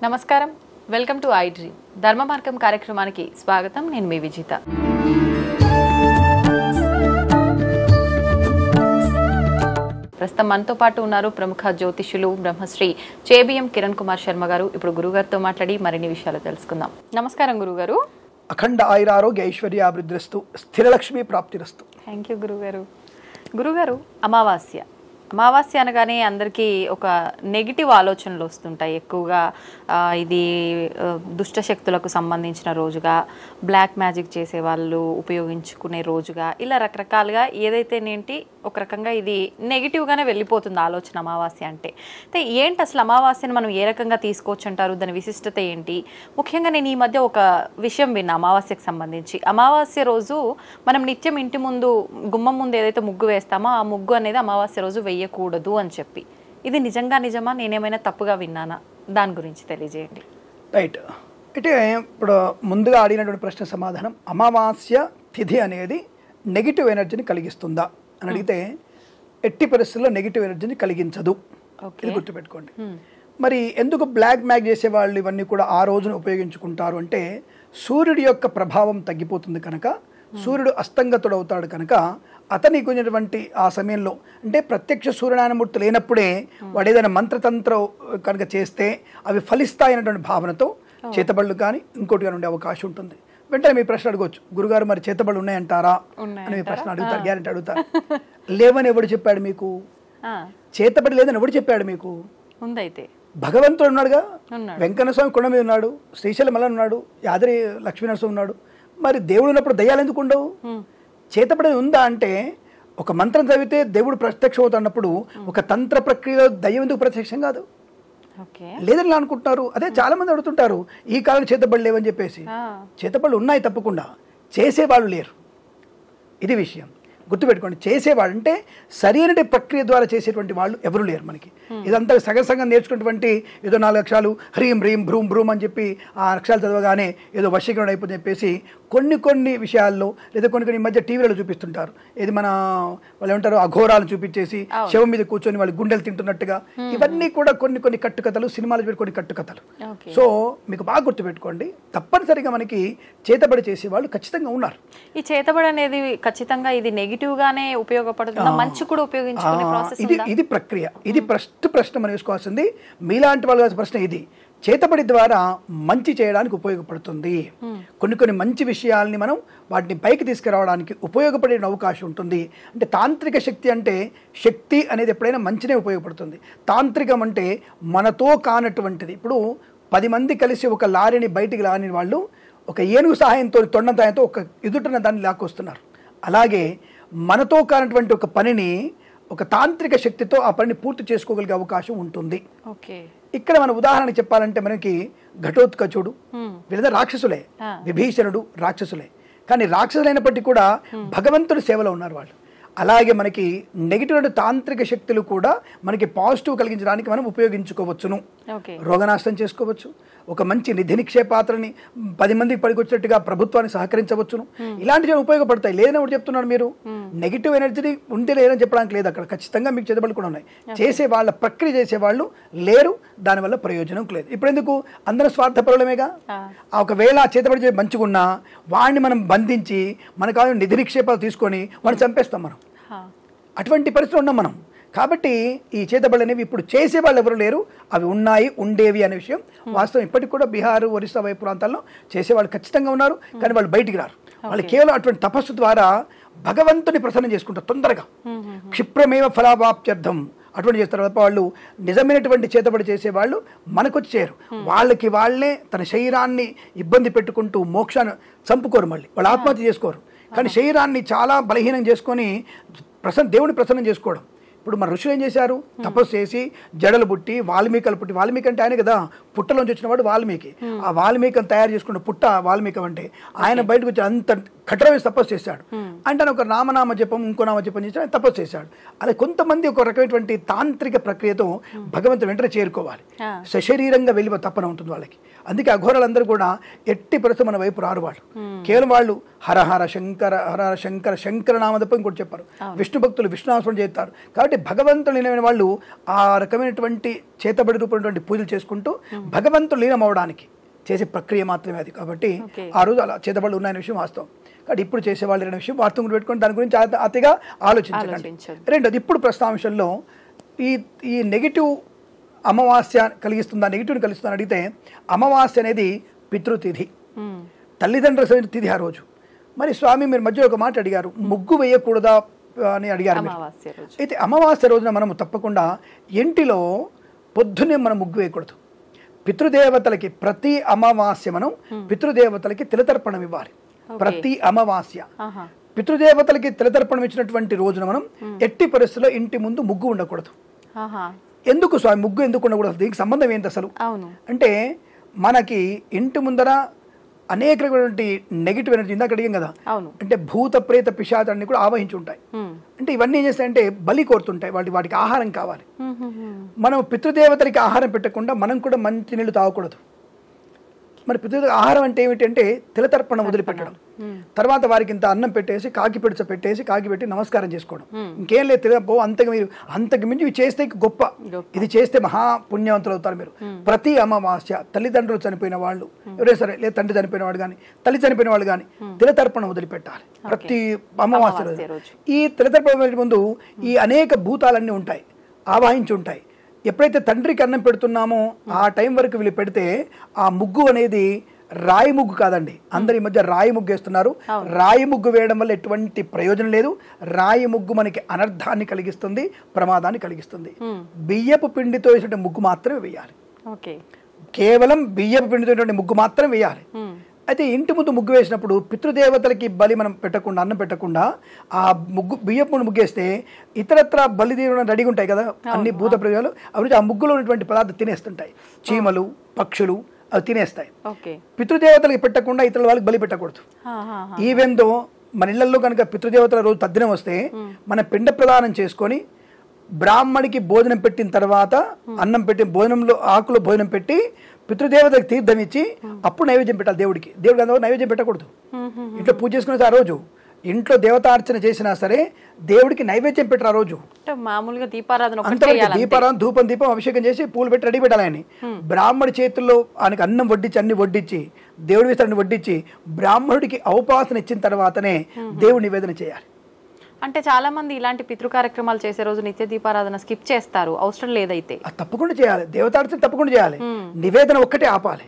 నమస్కారం, welcome to I dream ధర్మ మార్గం కార్యక్రమానికి స్వాగతం. నేను మీ విజిత. ప్రస్తుతం మనతో పాటు ఉన్నారు ప్రముఖ జ్యోతిష్యులు బ్రహ్మశ్రీ చేబిఎం కిరణ్ కుమార్ శర్మ గారు. ఇప్పుడు గురుగారితో మాట్లాడి మరిన్ని విషయాలు తెలుసుకుందాం. నమస్కారం గురుగారు. అఖండ ఆయురారోగ్య ఐశ్వర్యాభివృద్ధిరస్తు, స్థిరలక్ష్మి ప్రాప్తిరస్తు. థ్యాంక్ యూ గురుగారు. గురుగారు, అమావాస్య అనగానే అందరికీ ఒక నెగిటివ్ ఆలోచనలు వస్తుంటాయి. ఎక్కువగా ఇది దుష్ట శక్తులకు సంబంధించిన రోజుగా, బ్లాక్ మ్యాజిక్ చేసే వాళ్ళు ఉపయోగించుకునే రోజుగా, ఇలా రకరకాలుగా ఏదైతేనేంటి ఒక రకంగా ఇది నెగిటివ్గానే వెళ్ళిపోతుంది ఆలోచన అమావాస్య అంటే. అయితే ఏంటి అసలు అమావాస్యను మనం ఏ రకంగా తీసుకోవచ్చు అంటారు? దాని విశిష్టత ఏంటి? ముఖ్యంగా నేను ఈ మధ్య ఒక విషయం విన్నా అమావాస్యకు సంబంధించి. అమావాస్య రోజు మనం నిత్యం ఇంటి ముందు, గుమ్మం ముందు ఏదైతే ముగ్గు వేస్తామో ఆ ముగ్గు అనేది అమావాస్య రోజు వేయకూడదు అని చెప్పి. ఇది నిజమా? నేనేమైనా తప్పుగా విన్నానా? దాని గురించి తెలియజేయండి. రైట్. అయితే ఇప్పుడు ముందుగా అడిగినటువంటి ప్రశ్న సమాధానం, అమావాస్య తిథి అనేది నెగిటివ్ ఎనర్జీని కలిగిస్తుందా అని అడిగితే ఎట్టి పరిస్థితుల్లో నెగిటివ్ ఎనర్జీని కలిగించదు. ఇది గుర్తుపెట్టుకోండి. మరి ఎందుకు బ్లాక్ మ్యాగ్ చేసే వాళ్ళు ఇవన్నీ కూడా ఆ రోజున ఉపయోగించుకుంటారు అంటే, సూర్యుడి యొక్క ప్రభావం తగ్గిపోతుంది కనుక, సూర్యుడు అస్తంగతుడు అవుతాడు కనుక అతనికి ఉన్నటువంటి ఆ సమయంలో అంటే ప్రత్యక్ష సూర్యనారాయణమూర్తి లేనప్పుడే వాడు ఏదైనా మంత్రతంత్ర కనుక చేస్తే అవి ఫలిస్తాయనేటువంటి భావనతో చేతబడులు కానీ ఇంకోటి కానీ ఉండే అవకాశం ఉంటుంది. వెంటనే మీ ప్రశ్న అడగవచ్చు, గురుగారు మరి చేతబడులు ఉన్నాయంటారా అని మీ ప్రశ్న అడుగుతారు, గ్యారెంటీ అడుగుతారు. లేవని ఎవడు చెప్పాడు మీకు? చేతబడి లేదని ఎవడు చెప్పాడు మీకు? ఉందైతే భగవంతుడు ఉన్నాడుగా. వెంకన్న స్వామి కొండ మీద ఉన్నాడు, శ్రీశైలం మల్ల ఉన్నాడు, యాదరి లక్ష్మీనరసింహ ఉన్నాడు. మరి దేవుడు ఉన్నప్పుడు దయ్యాలు ఎందుకు ఉండవు? చేతబడి ఉందా అంటే, ఒక మంత్రం చదివితే దేవుడు ప్రత్యక్షం అవుతున్నప్పుడు ఒక తంత్ర ప్రక్రియలో దయ్యం ఎందుకు ప్రత్యక్షం కాదు? లేదని అనుకుంటున్నారు. అదే చాలా మంది అడుగుతుంటారు, ఈ కాలం చేతబడి లేవని చెప్పేసి. చేతబడులు ఉన్నాయి తప్పకుండా, చేసేవాళ్ళు లేరు. ఇది విషయం గుర్తుపెట్టుకోండి. చేసేవాడు అంటే సరైన ప్రక్రియ ద్వారా చేసేటువంటి వాళ్ళు ఎవరు లేరు మనకి. ఇదంతా సగం నేర్చుకున్నటువంటి ఏదో 4 అక్షరాలు హ్రీం హ్రీం భ్రూం భ్రూం అని చెప్పి ఆ అక్షరాలు చదవగానే ఏదో వశీకరణ అయిపోతుంది చెప్పేసి కొన్ని విషయాల్లో లేదా కొన్ని మధ్య టీవీలలో చూపిస్తుంటారు. ఇది మన వాళ్ళు ఏమంటారు, అఘోరాలు చూపించేసి శవం మీద కూర్చొని వాళ్ళు గుండెలు తింటున్నట్టుగా. ఇవన్నీ కూడా కొన్ని కట్టుకథలు, సినిమాలు కొన్ని కట్టుకథలు. సో మీకు బాగా గుర్తుపెట్టుకోండి, తప్పనిసరిగా మనకి చేతబడి చేసే వాళ్ళు ఖచ్చితంగా ఉన్నారు. ఈ చేతబడి అనేది ఖచ్చితంగా ఇది నెగిటివ్ గానే ఉపయోగపడుతుంది, మంచి కూడా ఉపయోగించుకునే ప్రాసెస్. ఇది ప్రక్రియ. ఇది ప్రశ్న మనం వేసుకోవాల్సింది. మీలాంటి వాళ్ళ ప్రశ్న ఇది. చేతబడి ద్వారా మంచి చేయడానికి ఉపయోగపడుతుంది. కొన్ని మంచి విషయాల్ని మనం వాటిని పైకి తీసుకురావడానికి ఉపయోగపడే అవకాశం ఉంటుంది. అంటే తాంత్రిక శక్తి అంటే, శక్తి అనేది ఎప్పుడైనా మంచినే ఉపయోగపడుతుంది. తాంత్రికం అంటే మనతో కానటువంటిది. ఇప్పుడు 10 మంది కలిసి ఒక లారీని బయటికి రాని వాళ్ళు ఒక ఏనుగు సహాయంతో, తొండం సహాయంతో ఒక ఎదుటిన దాన్ని లాక్కొస్తున్నారు. అలాగే మనతో కానటువంటి ఒక పనిని ఒక తాంత్రిక శక్తితో ఆ పనిని పూర్తి చేసుకోగలిగే అవకాశం ఉంటుంది. ఇక్కడ మన ఉదాహరణ చెప్పాలంటే మనకి ఘటోత్కచుడు వీళ్ళందరూ రాక్షసులే, విభీషణుడు రాక్షసులే. కానీ రాక్షసులైనప్పటికీ కూడా భగవంతుడి సేవలో ఉన్నారు వాళ్ళు. అలాగే మనకి నెగిటివ్ తాంత్రిక శక్తులు కూడా మనకి పాజిటివ్ కలిగించడానికి మనం ఉపయోగించుకోవచ్చును. రోగనాశనం చేసుకోవచ్చు, ఒక మంచి నిధి నిక్షేపాత్రని 10 మందికి పడికొచ్చేట్టుగా ప్రభుత్వానికి సహకరించవచ్చును. ఇలాంటివి ఉపయోగపడతాయి. లేదని ఒకటి చెప్తున్నారు మీరు, నెగిటివ్ ఎనర్జీని ఉంటే లేదని చెప్పడానికి లేదు. అక్కడ ఖచ్చితంగా మీకు చేతబడులు కూడా ఉన్నాయి. చేసే వాళ్ళ ప్రక్రియ చేసేవాళ్ళు లేరు, దానివల్ల ప్రయోజనం లేదు. ఇప్పుడు ఎందుకు, అందరూ స్వార్థపరులమేగా. ఒకవేళ చేతబడి మంచిగా ఉన్నా వాడిని మనం బంధించి మనకు కావాలని నిధి నిక్షేపాలు తీసుకొని వాడిని చంపేస్తాం మనం. అటువంటి పరిస్థితులు ఉన్నాం మనం. కాబట్టి ఈ చేతబడులు అనేవి ఇప్పుడు చేసేవాళ్ళు ఎవరు లేరు, అవి ఉన్నాయి, ఉండేవి అనే విషయం వాస్తవం. ఇప్పటికి కూడా బీహార్, ఒరిస్సా వైపు ప్రాంతాల్లో చేసేవాళ్ళు ఖచ్చితంగా ఉన్నారు, కానీ వాళ్ళు బయటికి రారు. వాళ్ళు కేవలం అటువంటి తపస్సు ద్వారా భగవంతుని ప్రసన్నం చేసుకుంటారు తొందరగా. క్షిప్రమేవ ఫలావాప్త్యర్థం అటువంటి చేస్తారు తప్ప వాళ్ళు నిజమైనటువంటి చేతబడి చేసేవాళ్ళు మనకొచ్చి చేయరు. వాళ్ళకి వాళ్ళే తన శరీరాన్ని ఇబ్బంది పెట్టుకుంటూ మోక్షాన్ని చంపుకోరు, మళ్ళీ వాళ్ళు ఆత్మహత్య చేసుకోరు. కానీ శరీరాన్ని చాలా బలహీనం చేసుకొని దేవుని ప్రసన్నం చేసుకోవడం. ఇప్పుడు మన ఋషులు ఏం చేశారు, తపస్సు చేసి జడలు పుట్టి వాల్మీకలు పుట్టి, వాల్మీకి అంటే ఆయన కదా, పుట్టలోంచి వచ్చిన వాడు వాల్మీకి. ఆ వాల్మీకిని తయారు చేసుకున్న పుట్ట వాల్మీకి అంటే ఆయన బయటకు వచ్చి అంత కఠోరమైన తపస్సు చేశాడు. అంటే ఆయన ఒక నామనామ జపం, ఇంకో నామ జపం చేసి ఆయన తపస్సు చేశాడు. అలా కొంతమంది ఒక రకమైనటువంటి తాంత్రిక ప్రక్రియతో భగవంతుడు వెంటనే చేరుకోవాలి, సశరీరంగా వెళ్ళి తప్పన ఉంటుంది వాళ్ళకి. అందుకే అఘోరాలందరూ కూడా ఎట్టి పరిస్థితి మన వైపు రారు. వాళ్ళు కేవలం వాళ్ళు హర హర శంకర హర శంకర శంకర నామ తప్ప ఇంకోటి చెప్పారు. విష్ణు భక్తులు విష్ణునామస్మరణ చేస్తారు. కాబట్టి భగవంతుడు లీనమైన వాళ్ళు ఆ రకమైనటువంటి చేతబడి రూపమైనటువంటి పూజలు చేసుకుంటూ భగవంతుడు లీనం అవడానికి చేసే ప్రక్రియ మాత్రమే అది. కాబట్టి ఆ రోజు అలా చేతబడులు ఉన్నాయనే విషయం వాస్తవం. కాబట్టి ఇప్పుడు చేసేవాళ్ళు అనే విషయం వాస్తవం పెట్టుకొని దాని గురించి అతిగా ఆలోచించకండి. రెండోది, ఇప్పుడు ప్రస్తాంశంలో ఈ నెగిటివ్ అమావాస్య కలిగిస్తుందా, నెగిటివ్ని కలిగిస్తుందని అడిగితే, అమావాస్య అనేది పితృతిథి, తల్లిదండ్రుల తిథి ఆ రోజు. మరి స్వామి మీరు మధ్యలో ఒక మాట అడిగారు, ముగ్గు వేయకూడదా అని అడిగారు. అయితే అమావాస్య రోజున మనము తప్పకుండా ఇంటిలో పొద్దున్నే మనం ముగ్గు వేయకూడదు. పితృదేవతలకి ప్రతి అమావాస్య మనం పితృదేవతలకి తిలతర్పణం ఇవ్వాలి. ప్రతి అమావాస్య పితృదేవతలకి తిలతర్పణం ఇచ్చినటువంటి రోజున మనం ఎట్టి పరిస్థితుల్లో ఇంటి ముందు ముగ్గు ఉండకూడదు. ఎందుకు స్వామి ముగ్గు ఎందుకు ఉండకూడదు, దీనికి సంబంధం ఏంటి అసలు అంటే, మనకి ఇంటి ముందర అనేక రకమైనటువంటి నెగిటివ్ ఎనర్జీ ఇందాక అడిగాం కదా, అంటే భూత ప్రేత పిశాచాన్ని కూడా ఆవహించి ఉంటాయి. అంటే ఇవన్నీ ఏం చేస్తాయంటే బలి కోరుతుంటాయి, వాటికి ఆహారం కావాలి. మనం పితృదేవతలకి ఆహారం పెట్టకుండా మనం కూడా మంచి నీళ్ళు తాగకూడదు. మరి పితృదేవత ఆహారం అంటే ఏమిటంటే తిలతర్పణం వదిలిపెట్టడం, తర్వాత వారికి ఇంత అన్నం పెట్టేసి కాకి పిడిచ పెట్టేసి కాకి పెట్టి నమస్కారం చేసుకోవడం, ఇంకేం లేదు. తిరగపో అంతకు మించి ఇవి చేస్తే గొప్ప, ఇది చేస్తే మహా పుణ్యవంతులు అవుతారు మీరు. ప్రతి అమావాస్య తల్లిదండ్రులు చనిపోయిన వాళ్ళు ఎవరైనా సరే, లేదా తండ్రి చనిపోయిన వాడు కానీ తల్లి చనిపోయిన వాళ్ళు కానీ తిలతర్పణం వదిలిపెట్టాలి ప్రతి అమావాస్య రోజు. ఈ తిలతర్పణ ముందు ఈ అనేక భూతాలన్నీ ఉంటాయి, ఆవాహించి ఉంటాయి. ఎప్పుడైతే తండ్రికి అన్నం పెడుతున్నామో ఆ టైం వరకు వీళ్ళు పెడితే ఆ ముగ్గు అనేది రాయి ముగ్గు కాదండి. అందరి మధ్య రాయి ముగ్గు వేస్తున్నారు. రాయి ముగ్గు వేయడం వల్ల ఎటువంటి ప్రయోజనం లేదు. రాయి ముగ్గు మనకి అనర్థాన్ని కలిగిస్తుంది, ప్రమాదాన్ని కలిగిస్తుంది. బియ్యపు పిండితో వేసినటువంటి ముగ్గు మాత్రమే వేయాలి. కేవలం బియ్యపు పిండితో ముగ్గు మాత్రమే వేయాలి. అయితే ఇంటి ముందు ముగ్గు వేసినప్పుడు పితృదేవతలకి బలి మనం పెట్టకుండా, అన్నం పెట్టకుండా ఆ బియ్యపు ముగ్గేస్తే ఇతరత్ర బలి దేవుడు రెడీగా ఉంటాయి కదా అన్ని భూత ప్రజలు, అవి ఆ ముగ్గులో ఉన్నటువంటి పదార్థం తినేస్తుంటాయి. చీమలు, పక్షులు అవి తినేస్తాయి. పితృదేవతలకి పెట్టకుండా ఇతరుల వాళ్ళకి బలి పెట్టకూడదు. ఈవెందో మన ఇళ్లలో కనుక పితృదేవతల రోజు తద్దినం వస్తే మన పిండ ప్రదానం చేసుకొని బ్రాహ్మడికి భోజనం పెట్టిన తర్వాత అన్నం పెట్టి భోజనంలో ఆకులో భోజనం పెట్టి పితృదేవతకి తీర్థం ఇచ్చి అప్పుడు నైవేద్యం పెట్టాలి దేవుడికి. దేవుడికి అందువల్ల నైవేద్యం పెట్టకూడదు. ఇంట్లో పూజ చేసుకునే ఆ రోజు ఇంట్లో దేవతార్చన చేసినా సరే దేవుడికి నైవేద్యం పెట్టరు ఆ రోజు. మామూలుగా దీపారాధన, దీపం అభిషేకం చేసి పూలు పెట్టి రెడీ పెట్టాలని. బ్రాహ్మడి చేతుల్లో ఆయనకి అన్నం వడ్డించి అన్ని వడ్డించి దేవుడి విస్తరణ వడ్డించి బ్రాహ్మణుడికి ఔపాసన ఇచ్చిన తర్వాతనే దేవుడి నివేదన చేయాలి. అంటే చాలా మంది ఇలాంటి పితృ కార్యక్రమాలు చేసే రోజు నిత్య దీపారాధన స్కిప్ చేస్తారు, అవసరం లేదైతే తప్పకుండా చేయాలి. దేవతార్చన తప్పకుండా చేయాలి. నివేదన ఒక్కటే ఆపాలి.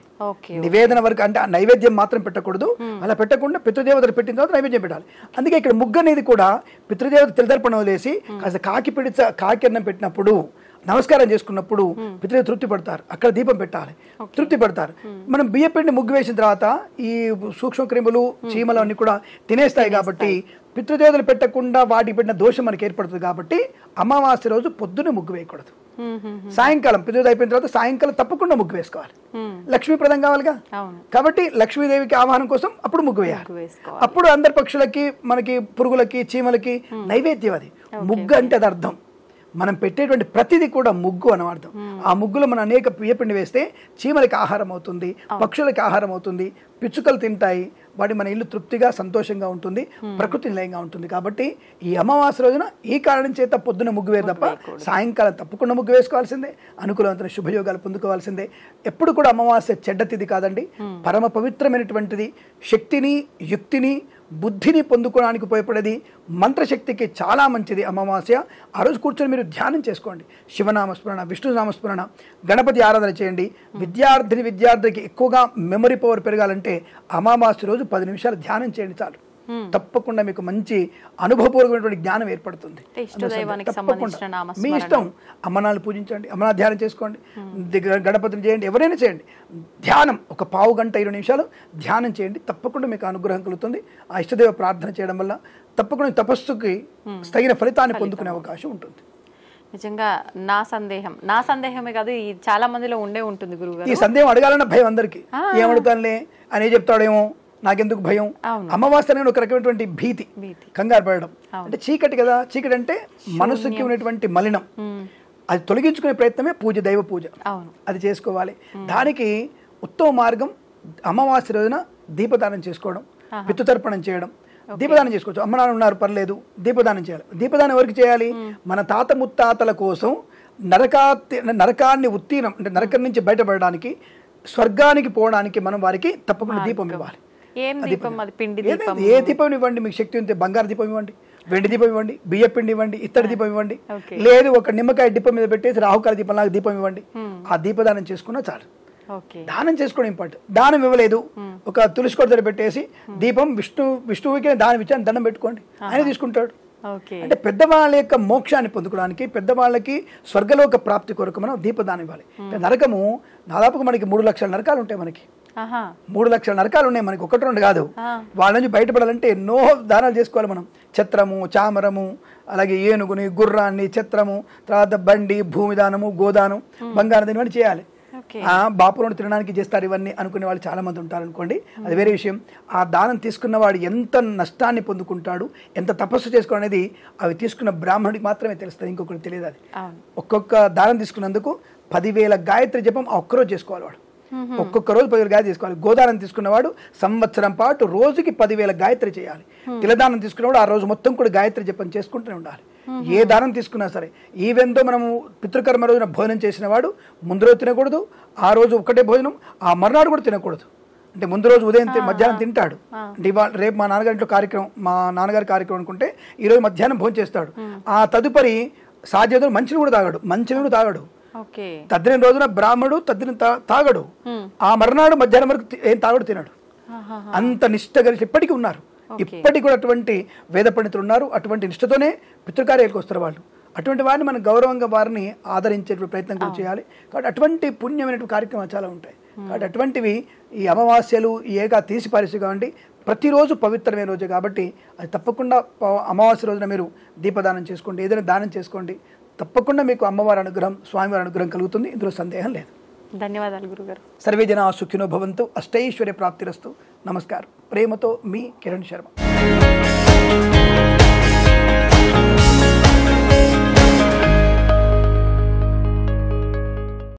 నివేదన వరకు అంటే నైవేద్యం మాత్రం పెట్టకూడదు. అలా పెట్టకుండా పితృదేవతలు పెట్టిన తర్వాత నైవేద్యం పెట్టాలి. అందుకే ఇక్కడ ముగ్గు అనేది కూడా పితృదేవత తిలతర్పణం వేసి కాస్త కాకి అన్నం పెట్టినప్పుడు నమస్కారం చేసుకున్నప్పుడు పితృదేవత తృప్తి పడతారు. అక్కడ దీపం పెట్టాలి, తృప్తి పడతారు. మనం బియ్యపిండి ముగ్గు వేసిన తర్వాత ఈ సూక్ష్మ క్రిములు, చీమలు అన్ని కూడా తినేస్తాయి. కాబట్టి పితృదేవతలు పెట్టకుండా వాటికి పెట్టిన దోషం మనకి ఏర్పడుతుంది. కాబట్టి అమావాస్య రోజు పొద్దున్నే ముగ్గు వేయకూడదు. సాయంకాలం పితృదేవత అయిపోయిన తర్వాత సాయంకాలం తప్పకుండా ముగ్గు వేసుకోవాలి. లక్ష్మీప్రదం కావాలిగా, కాబట్టి లక్ష్మీదేవికి ఆహ్వానం కోసం అప్పుడు ముగ్గు వేయాలి. అప్పుడు అందరి పక్షులకి, మనకి పురుగులకి, చీమలకి నైవేద్యం అది. ముగ్గు అంటే అది అర్థం. మనం పెట్టేటువంటి ప్రతిదీ కూడా ముగ్గు అని అర్థం. ఆ ముగ్గులో మనం అనేక బియ్యపిండి వేస్తే చీమలకి ఆహారం అవుతుంది, పక్షులకి ఆహారం అవుతుంది, పిచ్చుకలు తింటాయి, వాటి మన ఇల్లు తృప్తిగా సంతోషంగా ఉంటుంది, ప్రకృతి నిలయంగా ఉంటుంది. కాబట్టి ఈ అమావాస్య రోజున ఈ కారణం చేత పొద్దున ముగ్గు వేరు తప్ప సాయంకాలం తప్పకుండా ముగ్గు వేసుకోవాల్సిందే. అనుకూలవంతమైన శుభయోగాలు పొందుకోవాల్సిందే. ఎప్పుడు కూడా అమావాస్య చెడ్డ తిథి కాదండి, పరమ పవిత్రమైనటువంటిది. శక్తిని, యుక్తిని, బుద్ధిని పొందుకోవడానికి ఉపయోగపడేది. మంత్రశక్తికి చాలా మంచిది అమావాస్య. ఆ రోజు కూర్చొని మీరు ధ్యానం చేసుకోండి. శివనామస్మరణ, విష్ణునామస్మరణ, గణపతి ఆరాధన చేయండి. విద్యార్థికి ఎక్కువగా మెమరీ పవర్ పెరగాలంటే అమావాస్య రోజు 10 నిమిషాలు ధ్యానం చేయండి చాలు. తప్పకుండా మీకు మంచి అనుభవపూర్వకమైనటువంటి జ్ఞానం ఏర్పడుతుంది. మీ ఇష్టం. అమ్మనాలు పూజించండి, అమ్మనాలు ధ్యానం చేసుకోండి, గణపతిని చేయండి, ఎవరైనా చేయండి. ధ్యానం ఒక పావు గంట 20 నిమిషాలు ధ్యానం చేయండి. తప్పకుండా మీకు అనుగ్రహం కలుగుతుంది. ఆ ఇష్టదేవ ప్రార్థన చేయడం వల్ల తప్పకుండా తపస్సుకి తగిన ఫలితాన్ని పొందుకునే అవకాశం ఉంటుంది. నిజంగా నా సందేహమే కాదు, ఈ చాలా మందిలో ఉండే ఉంటుంది గురువుగారు. ఈ సందేహం అడగాలన్న భయం అందరికి. ఏమడుగుతానులే అని చెప్తాడేమో, నాకెందుకు భయం. అమావాస్య అనేది ఒక రకమైనటువంటి భీతి, కంగారు పడడం. అంటే చీకటి కదా, చీకటి అంటే మనసుకి ఉన్నటువంటి మలినం, అది తొలగించుకునే ప్రయత్నమే పూజ, దైవ పూజ. అది చేసుకోవాలి. దానికి ఉత్తమ మార్గం అమావాస్య రోజున దీపదానం చేసుకోవడం, పితృతర్పణం చేయడం. దీపదానం చేసుకోవచ్చు. అమ్మ నాన్న ఉన్నారు పర్లేదు, దీపదానం చేయాలి. దీపదానం ఎవరికి చేయాలి? మన తాత ముత్తాతల కోసం నరకాన్ని ఉత్తీర్ణం అంటే నరకం నుంచి బయటపడడానికి, స్వర్గానికి పోవడానికి మనం వారికి తప్పకుండా దీపం ఇవ్వాలి. ఏ దీపం ఇవ్వండి, మీకు శక్తి ఉంటే బంగారు దీపం ఇవ్వండి, వెండి దీపం ఇవ్వండి, బియ్య పిండి ఇవ్వండి, ఇత్తడి దీపం ఇవ్వండి, లేదు ఒక నిమ్మకాయ దీపం మీద పెట్టేసి రాహుకాల దీపం లాగా దీపం ఇవ్వండి. ఆ దీపదానం చేసుకున్నా చాలు. దానం చేసుకోవడం ఇంపార్టెంట్. దానం ఇవ్వలేదు, ఒక తులసి కొడతలు పెట్టేసి దీపం విష్ణువుకి దానం ఇచ్చి దండం పెట్టుకోండి, ఆయన తీసుకుంటాడు. అంటే పెద్దవాళ్ళ యొక్క మోక్షాన్ని పొందుకోవడానికి, పెద్దవాళ్ళకి స్వర్గలోక ప్రాప్తి కొరకు మనం దీపదానం ఇవ్వాలి. నరకము దాదాపుగా మనకి 3 లక్షల నరకాలు ఉంటాయి. మనకి 3 లక్షల నరకాలు ఉన్నాయి మనకి, 1-2 కాదు. వాళ్ళ నుంచి బయటపడాలంటే ఎన్నో దానాలు చేసుకోవాలి మనం. ఛత్రము, చామరము, అలాగే ఏనుగుని, గుర్రాన్ని, ఛత్రము, తర్వాత బండి, భూమి దానము, గోదానం, బంగారం ఇవన్నీ చేయాలి. బాపులను తినడానికి చేస్తారు ఇవన్నీ అనుకునే వాళ్ళు చాలా మంది ఉంటారు అనుకోండి, అది వేరే విషయం. ఆ దానం తీసుకున్నవాడు ఎంత నష్టాన్ని పొందుకుంటాడు, ఎంత తపస్సు చేసుకోవడం అనేది అవి తీసుకున్న బ్రాహ్మణుడికి మాత్రమే తెలుస్తుంది, ఇంకొకరికి తెలియదు. అది ఒక్కొక్క దానం తీసుకున్నందుకు 10,000 గాయత్రి జపం ఆ ఒక్కరోజు చేసుకోవాలి వాడు. ఒక్కొక్క రోజు 10,000 గాయత్రి తీసుకోవాలి. గోదానం తీసుకున్నవాడు సంవత్సరం పాటు రోజుకి 10,000 గాయత్రి చేయాలి. తిలదానం తీసుకున్నవాడు ఆ రోజు మొత్తం కూడా గాయత్రి జపం చేసుకుంటూనే ఉండాలి. ఏ దానం తీసుకున్నా సరే, ఈవెంతో మనము పితృకర్మ రోజున భోజనం చేసిన వాడు ముందు రోజు తినకూడదు, ఆ రోజు ఒక్కటే భోజనం, ఆ మర్నాడు కూడా తినకూడదు. అంటే ముందు రోజు ఉదయం మధ్యాహ్నం తింటాడు. అంటే ఇవాళ రేపు మా నాన్నగారింట్లో కార్యక్రమం, మా నాన్నగారి కార్యక్రమం అనుకుంటే ఈరోజు మధ్యాహ్నం భోజనం చేస్తాడు. ఆ తదుపరి సాధ్యతలు మంచినీళ్ళు తాగడు. తద్దిన రోజున బ్రాహ్మడు తద్దిన తాగడు. ఆ మర్నాడు మధ్యాహ్నం వరకు ఏం తాగడు, తినడు. అంత నిష్ఠ కలిసి ఇప్పటికీ ఉన్నారు. ఇప్పటికి కూడా అటువంటి వేద పండితులు ఉన్నారు. అటువంటి నిష్ఠతోనే పితృకార్యాలకు వస్తారు వాళ్ళు. అటువంటి వారిని మనం గౌరవంగా వారిని ఆదరించే ప్రయత్నం కూడా చేయాలి. కాబట్టి అటువంటి పుణ్యమైనటువంటి కార్యక్రమాలు చాలా ఉంటాయి. కాబట్టి అటువంటివి ఈ అమావాస్యలు ఈ తీసి పారేసి కావండి, ప్రతిరోజు పవిత్రమైన రోజు కాబట్టి అది తప్పకుండా అమావాస్య రోజున మీరు దీపదానం చేసుకోండి, ఏదైనా దానం చేసుకోండి. తప్పకుండా మీకు అమ్మవారి అనుగ్రహం, స్వామివారి అనుగ్రహం కలుగుతుంది, ఇందులో సందేహం లేదు. ధన్యవాదాలు గురుగారు. సర్వే జనా సుఖినో భవంతు, అష్టైశ్వర్య ప్రాప్తిరస్తు. నమస్కారం. ప్రేమతో మీ కిరణ్ శర్మ.